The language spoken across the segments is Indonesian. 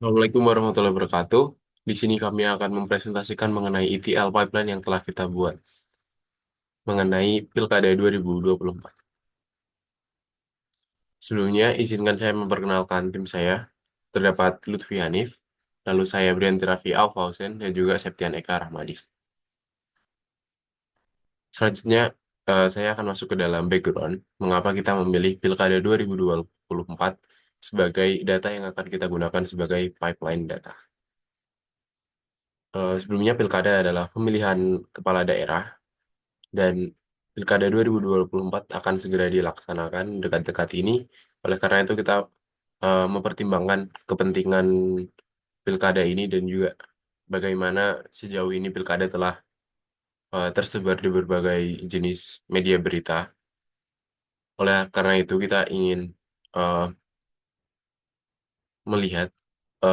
Assalamualaikum warahmatullahi wabarakatuh. Di sini kami akan mempresentasikan mengenai ETL pipeline yang telah kita buat mengenai Pilkada 2024. Sebelumnya, izinkan saya memperkenalkan tim saya. Terdapat Lutfi Hanif, lalu saya Brianti Raffi Alfausen, dan juga Septian Eka Rahmadi. Selanjutnya, saya akan masuk ke dalam background, mengapa kita memilih Pilkada 2024 sebagai data yang akan kita gunakan sebagai pipeline data. Sebelumnya, Pilkada adalah pemilihan kepala daerah dan Pilkada 2024 akan segera dilaksanakan dekat-dekat ini. Oleh karena itu kita mempertimbangkan kepentingan Pilkada ini dan juga bagaimana sejauh ini Pilkada telah tersebar di berbagai jenis media berita. Oleh karena itu kita ingin eh, melihat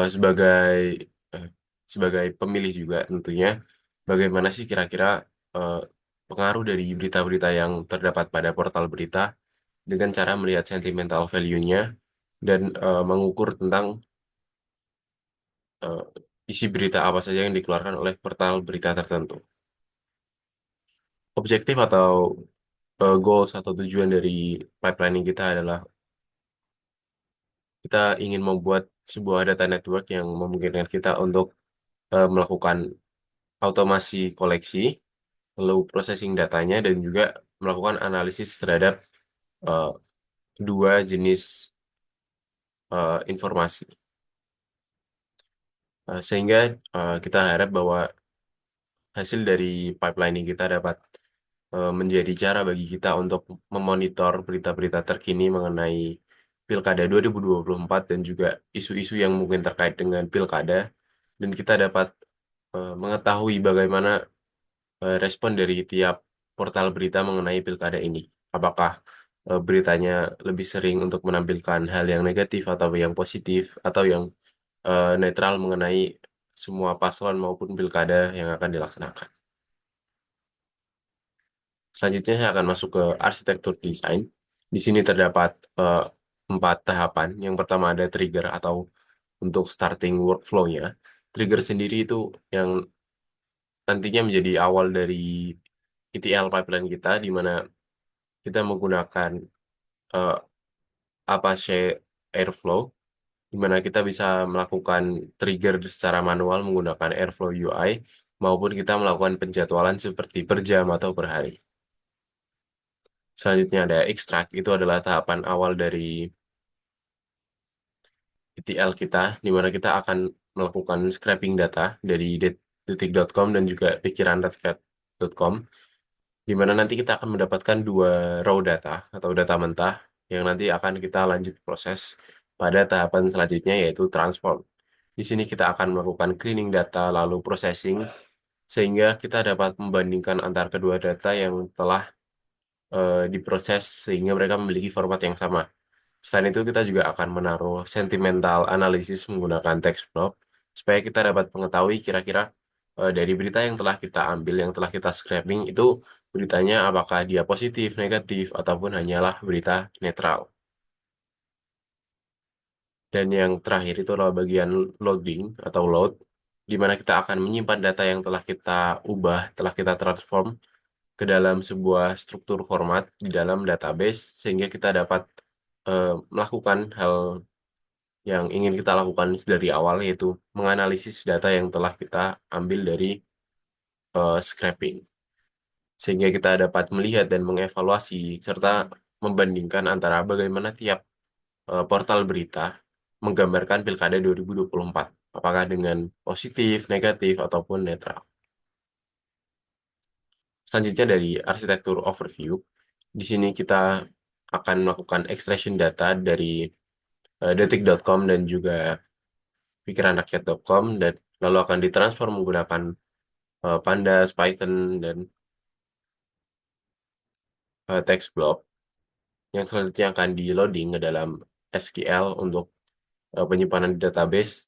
sebagai eh, sebagai pemilih juga tentunya bagaimana sih kira-kira eh, pengaruh dari berita-berita yang terdapat pada portal berita dengan cara melihat sentimental value-nya dan mengukur tentang eh, isi berita apa saja yang dikeluarkan oleh portal berita tertentu. Objektif atau goals atau tujuan dari pipelining kita adalah kita ingin membuat sebuah data network yang memungkinkan kita untuk melakukan automasi koleksi, lalu processing datanya, dan juga melakukan analisis terhadap eh, dua jenis informasi. Sehingga kita harap bahwa hasil dari pipelining kita dapat menjadi cara bagi kita untuk memonitor berita-berita terkini mengenai Pilkada 2024 dan juga isu-isu yang mungkin terkait dengan Pilkada, dan kita dapat mengetahui bagaimana respon dari tiap portal berita mengenai Pilkada ini. Apakah beritanya lebih sering untuk menampilkan hal yang negatif atau yang positif atau yang netral mengenai semua paslon maupun Pilkada yang akan dilaksanakan. Selanjutnya saya akan masuk ke arsitektur desain. Di sini terdapat eh, 4 tahapan. Yang pertama ada trigger atau untuk starting workflow-nya. Trigger sendiri itu yang nantinya menjadi awal dari ETL pipeline kita, di mana kita menggunakan eh, Apache Airflow, di mana kita bisa melakukan trigger secara manual menggunakan Airflow UI, maupun kita melakukan penjadwalan seperti per jam atau per hari. Selanjutnya ada extract, itu adalah tahapan awal dari ETL kita, di mana kita akan melakukan scraping data dari detik.com dan juga pikiran.com, di mana nanti kita akan mendapatkan 2 raw data atau data mentah yang nanti akan kita lanjut proses pada tahapan selanjutnya yaitu transform. Di sini kita akan melakukan cleaning data lalu processing sehingga kita dapat membandingkan antar kedua data yang telah diproses sehingga mereka memiliki format yang sama. Selain itu, kita juga akan menaruh sentimental analisis menggunakan text block supaya kita dapat mengetahui kira-kira dari berita yang telah kita ambil, yang telah kita scraping itu beritanya apakah dia positif, negatif, ataupun hanyalah berita netral. Dan yang terakhir itu adalah bagian loading atau load, di mana kita akan menyimpan data yang telah kita ubah, telah kita transform ke dalam sebuah struktur format di dalam database, sehingga kita dapat melakukan hal yang ingin kita lakukan dari awal, yaitu menganalisis data yang telah kita ambil dari scraping. Sehingga kita dapat melihat dan mengevaluasi serta membandingkan antara bagaimana tiap portal berita menggambarkan Pilkada 2024. Apakah dengan positif, negatif, ataupun netral. Selanjutnya dari arsitektur overview, di sini kita akan melakukan extraction data dari detik.com dan juga pikiranrakyat.com, dan lalu akan ditransform menggunakan Pandas, Python, dan text block yang selanjutnya akan di-loading ke dalam SQL untuk penyimpanan di database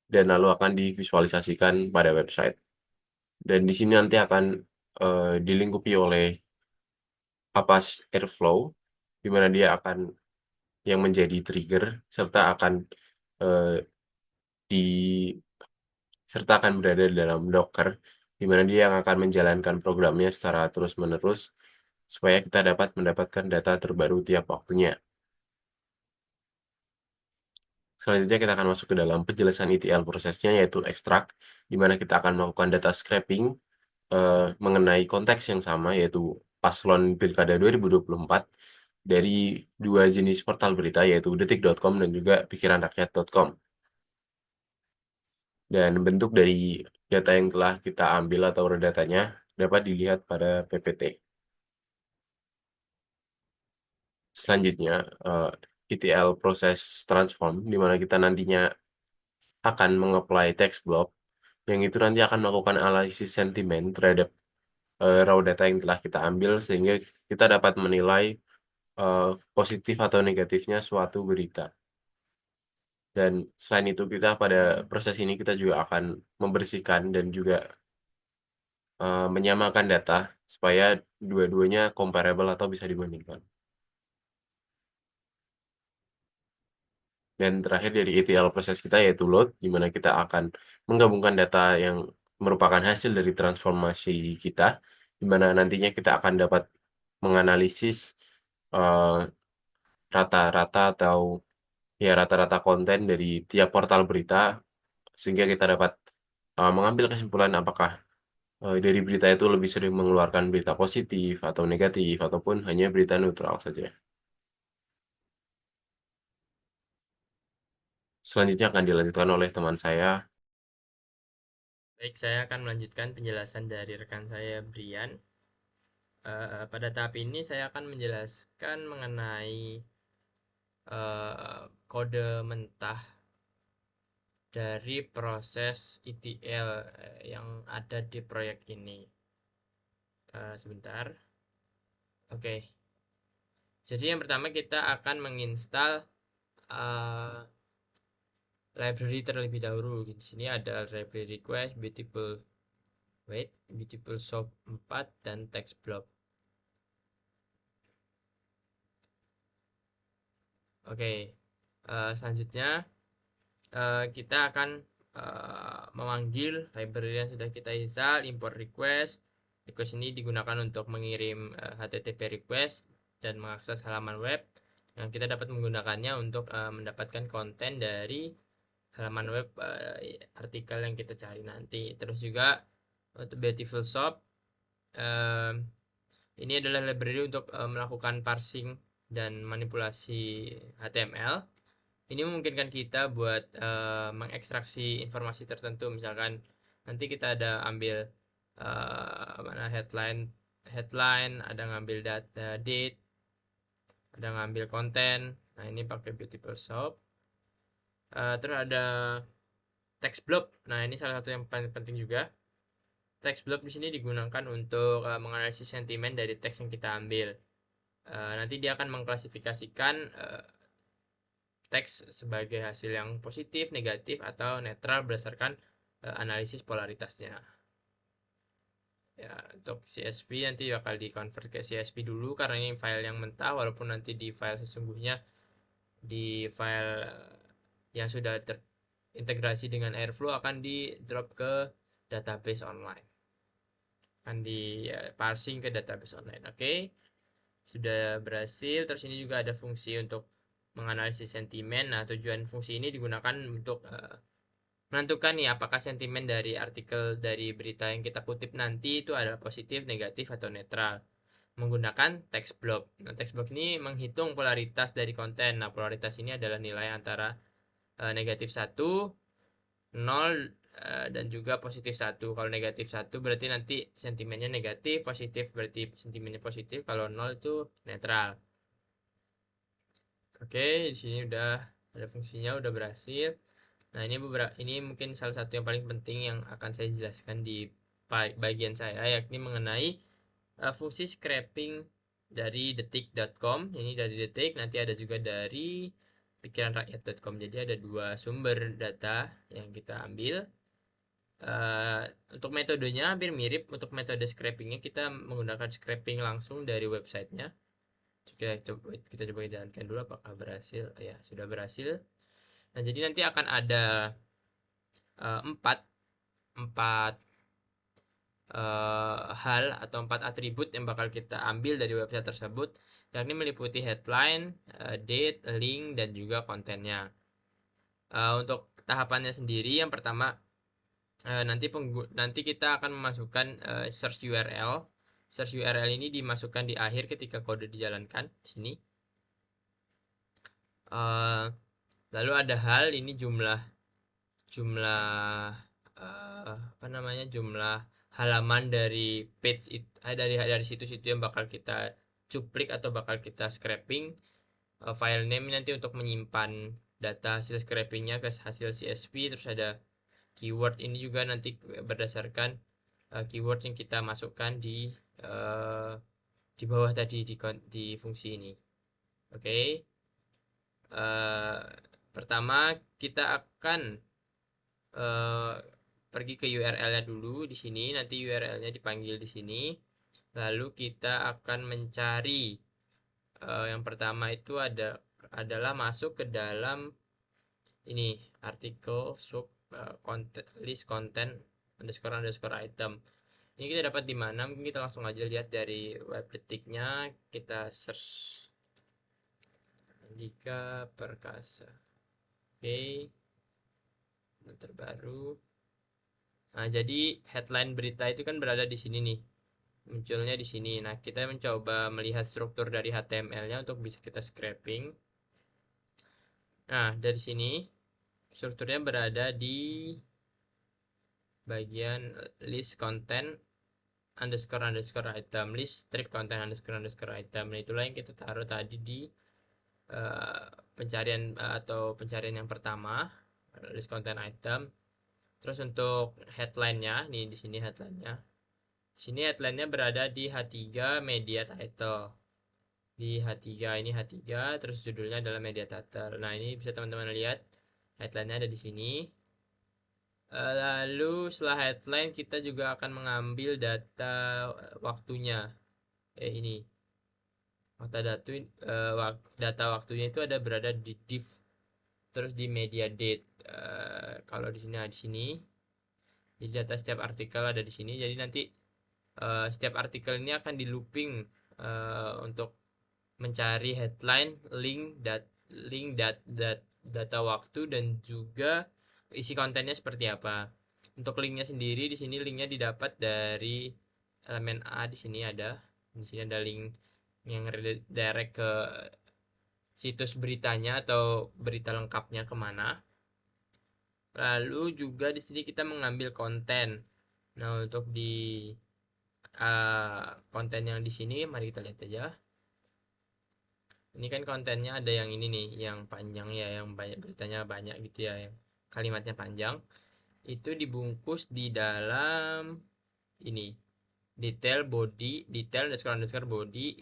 dan lalu akan divisualisasikan pada website. Dan di sini nanti akan dilingkupi oleh Apache Airflow, di mana dia akan yang menjadi trigger serta akan eh, serta akan berada dalam Docker, di mana dia yang akan menjalankan programnya secara terus-menerus supaya kita dapat mendapatkan data terbaru tiap waktunya. Selanjutnya kita akan masuk ke dalam penjelasan ETL prosesnya, yaitu extract, di mana kita akan melakukan data scraping mengenai konteks yang sama, yaitu paslon Pilkada 2024 dari dua jenis portal berita, yaitu detik.com dan juga pikiranrakyat.com. Dan bentuk dari data yang telah kita ambil atau datanya dapat dilihat pada PPT. Selanjutnya, ETL proses transform, di mana kita nantinya akan mengapply text block, yang itu nanti akan melakukan analisis sentimen terhadap raw data yang telah kita ambil, sehingga kita dapat menilai positif atau negatifnya suatu berita. Dan selain itu kita pada proses ini kita juga akan membersihkan dan juga menyamakan data supaya dua-duanya comparable atau bisa dibandingkan. Dan terakhir dari ETL proses kita yaitu load, di mana kita akan menggabungkan data yang merupakan hasil dari transformasi kita, di mana nantinya kita akan dapat menganalisis eh, rata-rata atau ya rata-rata konten dari tiap portal berita, sehingga kita dapat mengambil kesimpulan apakah dari berita itu lebih sering mengeluarkan berita positif atau negatif, ataupun hanya berita neutral saja. Selanjutnya akan dilanjutkan oleh teman saya. Baik, saya akan melanjutkan penjelasan dari rekan saya, Brian. Pada tahap ini saya akan menjelaskan mengenai kode mentah dari proses ETL yang ada di proyek ini. Sebentar. Oke, jadi yang pertama kita akan menginstal uh, library terlebih dahulu. Di sini ada library request, beautiful shop 4 dan text block. Oke, selanjutnya kita akan memanggil library yang sudah kita install, import request. Request ini digunakan untuk mengirim HTTP request dan mengakses halaman web. Yang kita dapat menggunakannya untuk mendapatkan konten dari halaman web artikel yang kita cari nanti. Terus juga untuk Beautiful Shop, ini adalah library untuk melakukan parsing dan manipulasi HTML. Ini memungkinkan kita buat mengekstraksi informasi tertentu, misalkan nanti kita ada ambil mana headline, ada ngambil date, ada ngambil konten. Nah, ini pakai Beautiful Shop. Terus ada text block. Nah, ini salah satu yang paling penting juga. Text block di sini digunakan untuk menganalisis sentimen dari teks yang kita ambil. Nanti dia akan mengklasifikasikan teks sebagai hasil yang positif, negatif, atau netral berdasarkan analisis polaritasnya. Ya, untuk CSV nanti bakal di-convert ke CSV dulu karena ini file yang mentah, walaupun nanti di file sesungguhnya, di file yang sudah terintegrasi dengan Airflow akan di drop ke database online. Akan di parsing ke database online. Oke. Sudah berhasil. Terus ini juga ada fungsi untuk menganalisis sentimen. Nah, tujuan fungsi ini digunakan untuk menentukan nih apakah sentimen dari artikel dari berita yang kita kutip nanti itu adalah positif, negatif, atau netral menggunakan text block. Nah, text block ini menghitung polaritas dari konten. Nah, polaritas ini adalah nilai antara negatif 1, 0, dan juga positif 1. Kalau negatif 1 berarti nanti sentimennya negatif, positif berarti sentimennya positif, kalau 0 itu netral. Oke, di sini udah ada fungsinya, udah berhasil. Nah, ini mungkin salah satu yang paling penting yang akan saya jelaskan di bagian saya, yakni mengenai fungsi scraping dari detik.com. Ini dari Detik, nanti ada juga dari pikiranrakyat.com. Jadi ada dua sumber data yang kita ambil. Untuk metodenya hampir mirip. Untuk metode scrapingnya kita menggunakan scraping langsung dari websitenya. Kita coba jalankan dulu apakah berhasil. Ya, sudah berhasil. Nah, jadi nanti akan ada empat empat hal atau 4 atribut yang bakal kita ambil dari website tersebut, yakni meliputi headline, date, link, dan juga kontennya. Untuk tahapannya sendiri, yang pertama nanti kita akan memasukkan search URL. Search URL ini dimasukkan di akhir ketika kode dijalankan di sini. Lalu ada hal, ini jumlah apa namanya, jumlah halaman dari page itu, dari situs itu yang bakal kita cuplik atau bakal kita scraping. File name nanti untuk menyimpan data hasil scrapingnya ke hasil CSV. Terus ada keyword, ini juga nanti berdasarkan keyword yang kita masukkan di bawah tadi di fungsi ini. Oke. Pertama kita akan pergi ke URL-nya dulu di sini. Nanti URL-nya dipanggil di sini. Lalu kita akan mencari yang pertama itu adalah masuk ke dalam ini artikel sub list content underscore item. Ini kita dapat di mana? Mungkin kita langsung aja lihat dari web detiknya. Kita search Andika Perkasa. Oke. Terbaru. Nah, jadi headline berita itu kan berada di sini nih. Munculnya di sini. Nah, kita mencoba melihat struktur dari HTML-nya untuk bisa kita scraping. Nah, dari sini strukturnya berada di bagian list content underscore item, list strip content underscore item. Nah, itulah yang kita taruh tadi di pencarian atau pencarian yang pertama, list content item. Terus untuk headline-nya, nih di sini headline-nya. Di sini headline-nya berada di H3 media title. Di H3 ini H3, terus judulnya adalah media title. Nah, ini bisa teman-teman lihat headline-nya ada di sini. Lalu setelah headline kita juga akan mengambil data waktunya. Ini data waktunya itu ada berada di div, terus di media date. Kalau di sini, jadi data setiap artikel ada di sini. Jadi nanti setiap artikel ini akan di looping untuk mencari headline, data waktu, dan juga isi kontennya seperti apa. Untuk linknya sendiri, di sini linknya didapat dari elemen A. Di sini ada link yang redirect ke situs beritanya atau berita lengkapnya kemana. Lalu juga di sini kita mengambil konten. Nah, untuk di konten yang di sini, mari kita lihat aja. Ini kan kontennya ada yang ini nih, yang panjang ya, yang banyak beritanya banyak gitu ya, yang kalimatnya panjang. Itu dibungkus di dalam ini detail underscore body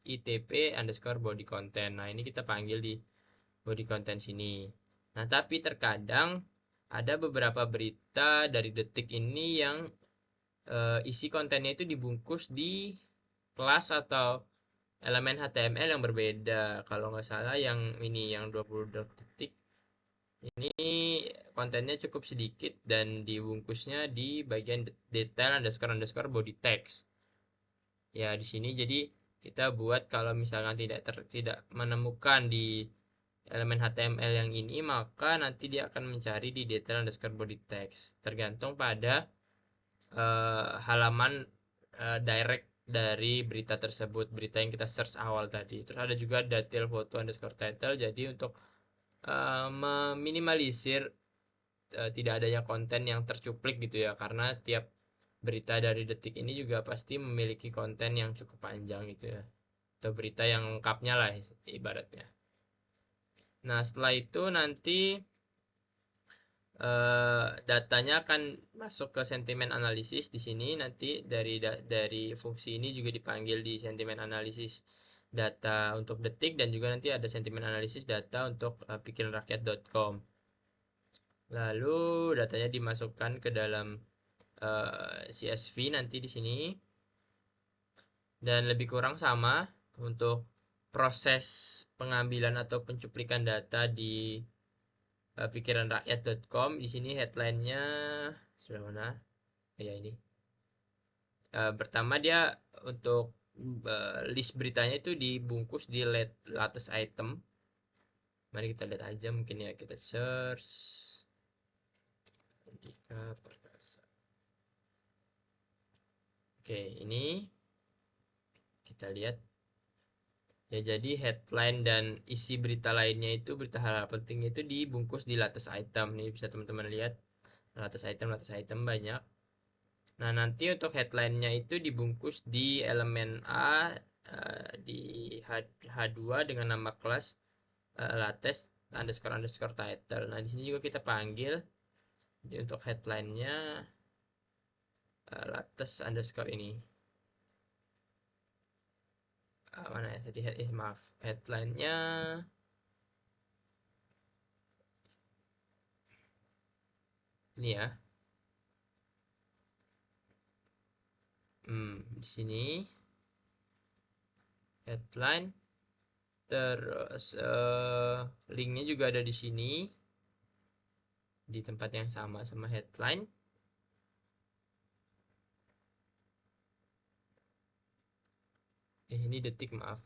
itp underscore body content. Nah, ini kita panggil di body content sini. Nah, tapi terkadang ada beberapa berita dari Detik ini yang isi kontennya itu dibungkus di kelas atau elemen HTML yang berbeda. Kalau nggak salah yang ini, yang 20 detik ini kontennya cukup sedikit dan dibungkusnya di bagian detail underscore body text. Ya, di sini jadi kita buat kalau misalkan tidak menemukan di elemen HTML yang ini, maka nanti dia akan mencari di detail underscore body text. Tergantung pada halaman direct dari berita tersebut, berita yang kita search awal tadi. Terus ada juga detail foto underscore title. Jadi untuk meminimalisir tidak adanya konten yang tercuplik gitu ya, karena tiap berita dari Detik ini juga pasti memiliki konten yang cukup panjang gitu ya, atau berita yang lengkapnya lah ibaratnya. Nah, setelah itu nanti datanya akan masuk ke sentimen analisis. Di sini nanti dari fungsi ini juga dipanggil di sentimen analisis data untuk Detik, dan juga nanti ada sentimen analisis data untuk pikiranrakyat.com. Lalu datanya dimasukkan ke dalam CSV nanti di sini, dan lebih kurang sama untuk proses pengambilan atau pencuplikan data di pikiranrakyat.com. Di sini headline-nya sebelah mana? Ya ini. Pertama dia untuk list beritanya itu dibungkus di latest item. Mari kita lihat aja, mungkin ya kita search Andika Perkasa. Oke, ini kita lihat ya, jadi headline dan isi berita lainnya itu, berita hal penting itu dibungkus di latest item. Nih bisa teman-teman lihat latest item banyak. Nah, nanti untuk headline-nya itu dibungkus di elemen A, di H2 dengan nama kelas latest underscore underscore title. Nah, di sini juga kita panggil untuk headline-nya latest underscore ini. Mana ya tadi, maaf, headline-nya ini ya. Di sini headline, terus linknya juga ada di sini di tempat yang sama sama headline. Ini detik, maaf.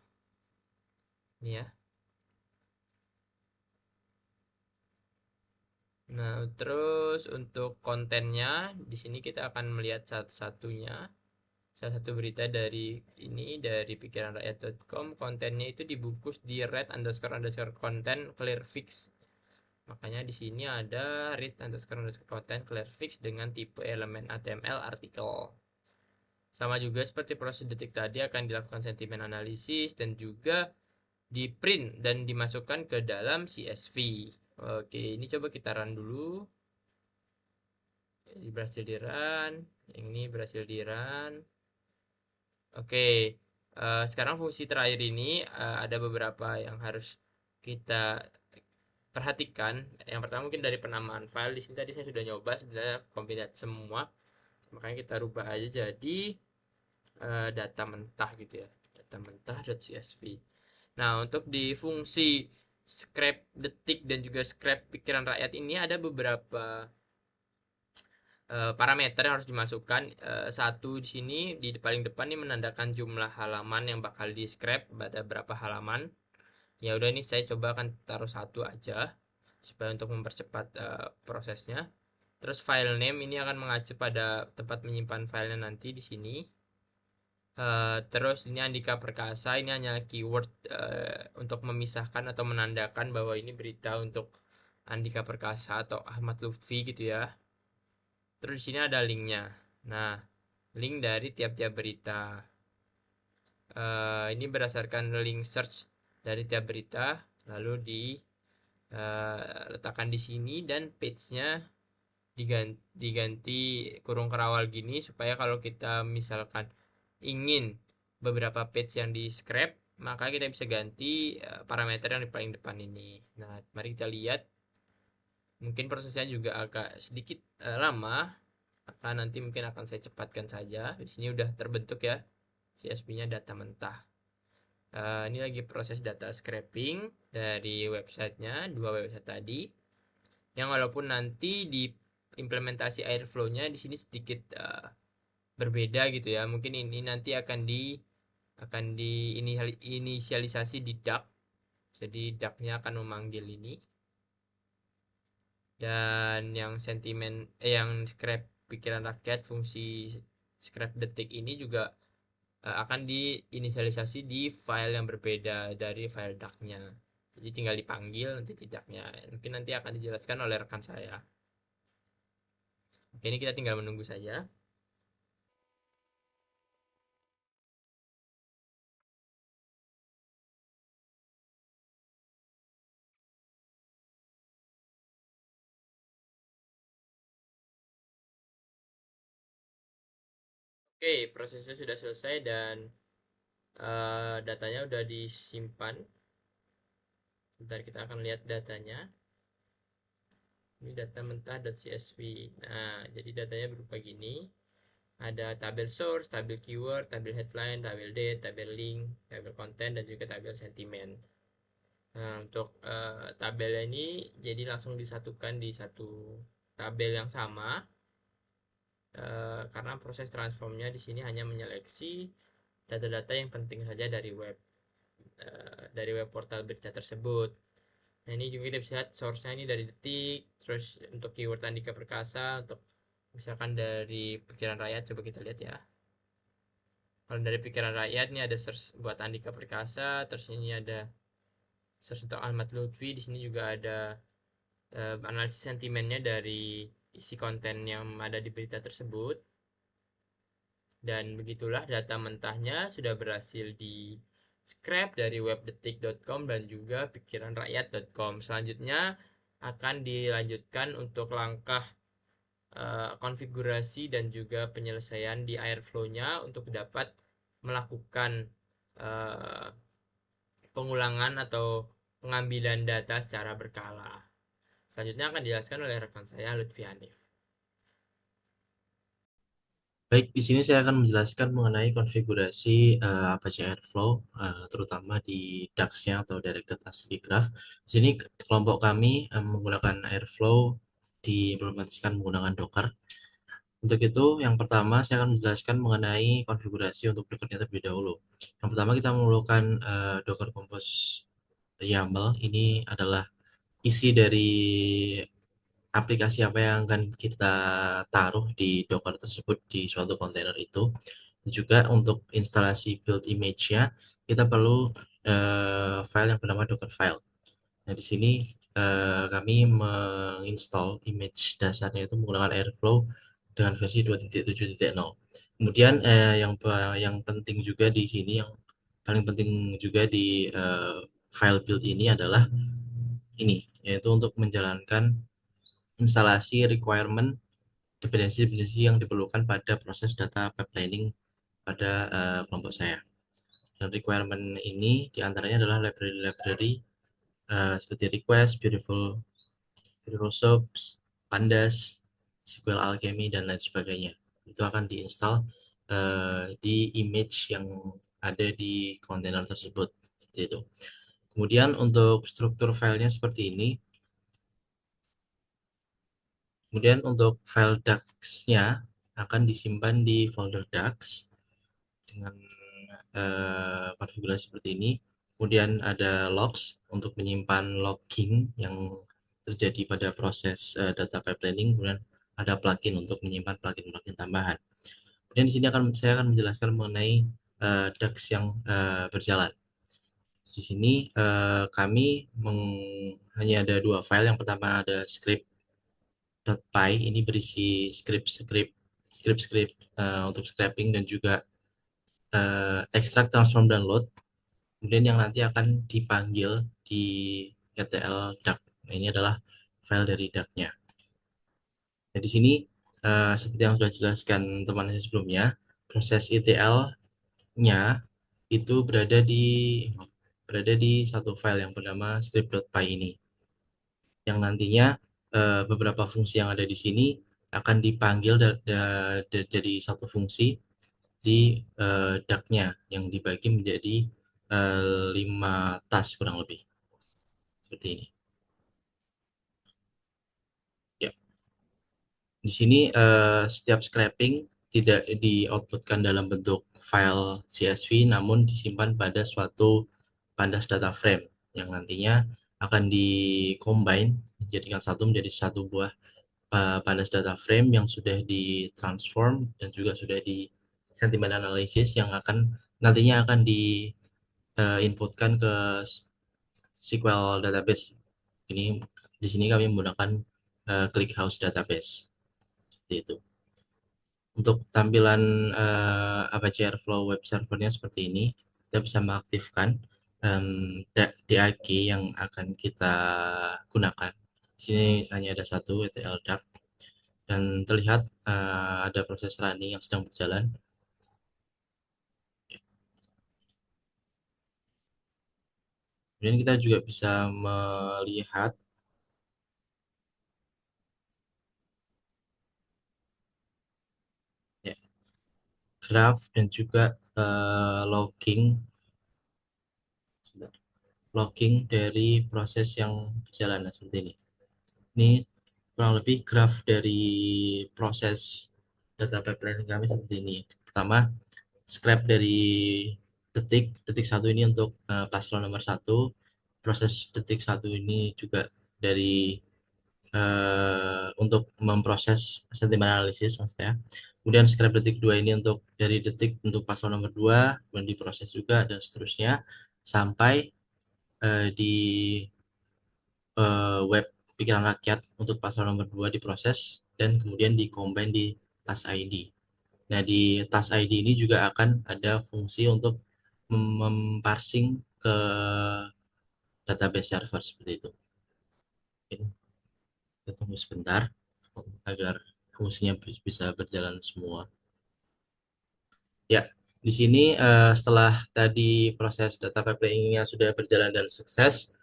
Ini ya. Nah, terus untuk kontennya di sini kita akan melihat satu-satunya salah satu berita dari ini, dari pikiranrakyat.com. Kontennya itu dibungkus di read underscore underscore content clear fix. Makanya di sini ada read underscore underscore content clear fix dengan tipe elemen HTML artikel. Sama juga seperti proses detik tadi, akan dilakukan sentimen analisis dan juga di print dan dimasukkan ke dalam CSV. Oke, ini coba kita run dulu. Ini berhasil di run, yang ini berhasil di run. Oke, sekarang fungsi terakhir ini ada beberapa yang harus kita perhatikan. Yang pertama mungkin dari penamaan file. Di sini tadi saya sudah nyoba sebenarnya kombinat semua, makanya kita rubah aja jadi data mentah gitu ya, data mentah.csv. Nah, untuk di fungsi scrap detik dan juga scrap pikiran rakyat ini ada beberapa parameter yang harus dimasukkan. Satu di sini di paling depan ini menandakan jumlah halaman yang bakal di scrap, ada berapa halaman. Ya udah, ini saya coba akan taruh satu aja supaya untuk mempercepat prosesnya. Terus file name ini akan mengacu pada tempat menyimpan filenya nanti di sini. Terus ini Andika Perkasa, ini hanya keyword untuk memisahkan atau menandakan bahwa ini berita untuk Andika Perkasa atau Ahmad Lutfi gitu ya. Terus di sini ada linknya. Nah, link dari tiap-tiap berita. Ini berdasarkan link search dari tiap berita, lalu diletakkan di sini dan page-nya diganti kurung kerawal gini, supaya kalau kita misalkan ingin beberapa page yang di scrap, maka kita bisa ganti parameter yang di paling depan ini. Nah, mari kita lihat. Mungkin prosesnya juga agak sedikit lama, maka nanti mungkin akan saya cepatkan saja. Di sini udah terbentuk ya CSV-nya, data mentah. Ini lagi proses data scraping dari websitenya, dua website tadi. Yang walaupun nanti di implementasi Airflow-nya di sini sedikit berbeda gitu ya. Mungkin ini nanti akan di inisialisasi di duck. Jadi duck-nya akan memanggil ini. Dan yang yang scrap pikiran rakyat, fungsi scrap detik ini juga akan diinisialisasi di file yang berbeda dari file duck-nya. Jadi tinggal dipanggil nanti tidaknya. Mungkin nanti akan dijelaskan oleh rekan saya. Oke, ini kita tinggal menunggu saja. Oke, prosesnya sudah selesai dan datanya sudah disimpan. Sebentar, kita akan lihat datanya. Ini data mentah.csv. Nah, jadi datanya berupa gini. Ada tabel source, tabel keyword, tabel headline, tabel date, tabel link, tabel content, dan juga tabel sentimen. Nah, untuk tabelnya ini jadi langsung disatukan di satu tabel yang sama, karena proses transformnya di sini hanya menyeleksi data-data yang penting saja dari web portal berita tersebut. Nah, ini juga kita bisa lihat source-nya ini dari Detik, terus untuk keyword Andika Perkasa, untuk misalkan dari pikiran rakyat, coba kita lihat ya. Kalau dari pikiran rakyat ini ada search buat Andika Perkasa, terus ini ada search untuk Ahmad Lutfi, di sini juga ada analisis sentimennya dari isi konten yang ada di berita tersebut. Dan begitulah data mentahnya sudah berhasil di scrap dari webdetik.com dan juga pikiranrakyat.com. Selanjutnya akan dilanjutkan untuk langkah konfigurasi dan juga penyelesaian di Airflow-nya untuk dapat melakukan eh, pengulangan atau pengambilan data secara berkala. Selanjutnya akan dijelaskan oleh rekan saya Lutfi Hanif. Baik, di sini saya akan menjelaskan mengenai konfigurasi Apache Airflow, terutama di DAX-nya atau Directed Action Graph. Di sini kelompok kami menggunakan Airflow diimplementasikan menggunakan Docker. Untuk itu, yang pertama saya akan menjelaskan mengenai konfigurasi untuk Docker-nya terlebih dahulu. Yang pertama kita memerlukan Docker Compose YAML. Ini adalah isi dari aplikasi apa yang akan kita taruh di Docker tersebut di suatu kontainer itu. Juga untuk instalasi build image-nya, kita perlu file yang bernama Dockerfile. Nah, di sini kami menginstal image dasarnya itu menggunakan Airflow dengan versi 2.7.0. Kemudian yang penting juga di sini, yang paling penting juga di file build ini adalah ini, yaitu untuk menjalankan instalasi requirement dependensi-dependensi yang diperlukan pada proses data pipelining pada kelompok saya. Dan requirement ini diantaranya adalah library-library seperti request, beautiful soups, pandas, SQL Alchemy, dan lain sebagainya. Itu akan diinstal di image yang ada di kontainer tersebut. Seperti itu. Kemudian untuk struktur filenya seperti ini. Kemudian untuk file DAX-nya akan disimpan di folder DAX dengan konfigurasi seperti ini. Kemudian ada logs untuk menyimpan logging yang terjadi pada proses data pipelining. Kemudian ada plugin untuk menyimpan plugin-plugin tambahan. Kemudian di sini saya akan menjelaskan mengenai DAX yang berjalan. Di sini kami hanya ada dua file. Yang pertama ada script.py, ini berisi script untuk scraping dan juga extract, transform, dan load. Kemudian yang nanti akan dipanggil di etl duck. Nah, ini adalah file dari duck-nya. Nah, di sini seperti yang sudah dijelaskan teman saya sebelumnya, proses ETL-nya itu berada di satu file yang bernama script.py ini, yang nantinya beberapa fungsi yang ada di sini akan dipanggil dari satu fungsi di duck-nya yang dibagi menjadi 5 task kurang lebih seperti ini. Ya, di sini setiap scraping tidak di-outputkan dalam bentuk file CSV, namun disimpan pada suatu pandas data frame yang nantinya akan di-combine dijadikan satu menjadi satu buah pandas data frame yang sudah ditransform dan juga sudah di sentiment analysis yang akan nantinya akan diinputkan ke SQL database. Ini di sini kami menggunakan ClickHouse database. Seperti itu. Untuk tampilan Apache Airflow web servernya seperti ini, kita bisa mengaktifkan DAG yang akan kita gunakan. Di sini hanya ada satu, etl duck, dan terlihat ada proses running yang sedang berjalan. Kemudian kita juga bisa melihat ya, graph dan juga logging. Sebentar. logging dari proses yang berjalan seperti ini. Ini kurang lebih graf dari proses data pipeline kami seperti ini. Pertama, scrap dari detik satu ini untuk paslon nomor satu, proses detik satu ini juga dari untuk memproses sentiment analysis maksudnya. Kemudian scrap detik 2 ini untuk dari detik untuk paslon nomor 2, kemudian diproses juga dan seterusnya sampai di web pikiran rakyat untuk paslon nomor 2 diproses dan kemudian di-combine di task ID. Nah, di task ID ini juga akan ada fungsi untuk memparsing ke database server seperti itu. Kita tunggu sebentar agar fungsinya bisa berjalan semua. Ya, di sini setelah tadi proses data pipelining-nya sudah berjalan dan sukses,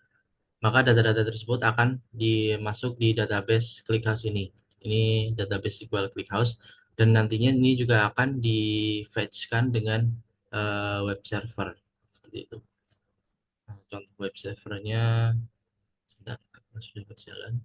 maka data-data tersebut akan dimasuk di database ClickHouse ini. Ini database SQL ClickHouse dan nantinya ini juga akan di-fetch-kan dengan web server seperti itu. Nah, contoh web servernya sebentar, sudah berjalan.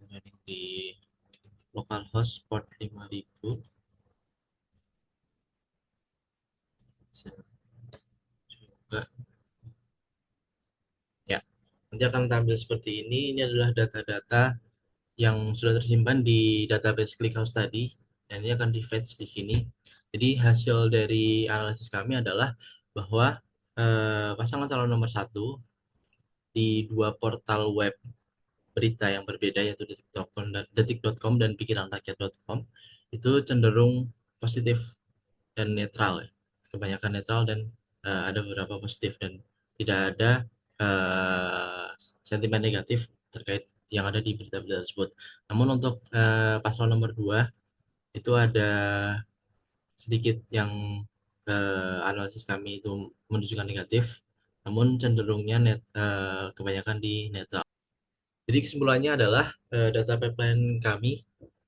Running di localhost port 5000. Bisa juga. Ya, nanti akan tampil seperti ini. Ini adalah data-data yang sudah tersimpan di database ClickHouse tadi, dan ini akan di-fetch di sini. Jadi hasil dari analisis kami adalah bahwa pasangan calon nomor satu di dua portal web berita yang berbeda yaitu detik.com dan pikiranrakyat.com itu cenderung positif dan netral ya. Kebanyakan netral dan ada beberapa positif dan tidak ada sentimen negatif terkait yang ada di berita-berita tersebut. Namun untuk paslon nomor 2 itu ada sedikit yang analisis kami itu menunjukkan negatif, namun cenderungnya kebanyakan di netral. Jadi kesimpulannya adalah data pipeline kami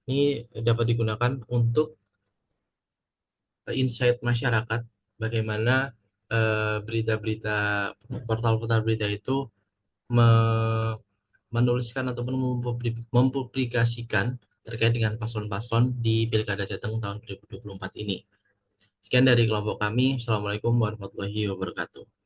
ini dapat digunakan untuk insight masyarakat bagaimana berita-berita portal-portal berita itu menuliskan ataupun mempublikasikan terkait dengan paslon-paslon di Pilkada Jateng tahun 2024 ini. Sekian dari kelompok kami. Assalamualaikum warahmatullahi wabarakatuh.